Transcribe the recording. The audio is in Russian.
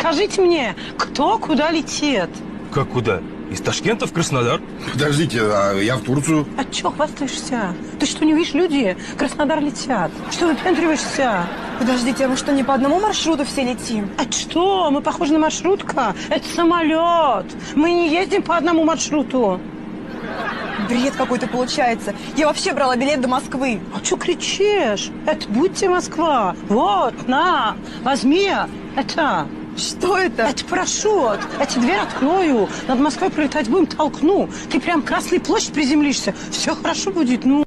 Скажите мне, кто куда летит? Как куда? Из Ташкента в Краснодар? Подождите, а я в Турцию. А чё хвастаешься? Ты что, не видишь, люди в Краснодар летят? Что выпендриваешься? Подождите, а мы что, не по одному маршруту все летим? А что? Мы похожи на маршрутка? Это самолет. Мы не ездим по одному маршруту. Бред какой-то получается. Я вообще брала билет до Москвы. А что кричишь? Это будьте Москва. Вот, на, возьми. Это... Что это? Это парашют. Я тебе дверь открою. Над Москвой пролетать будем, толкну. Ты прям Красной площадь приземлишься. Все хорошо будет, ну.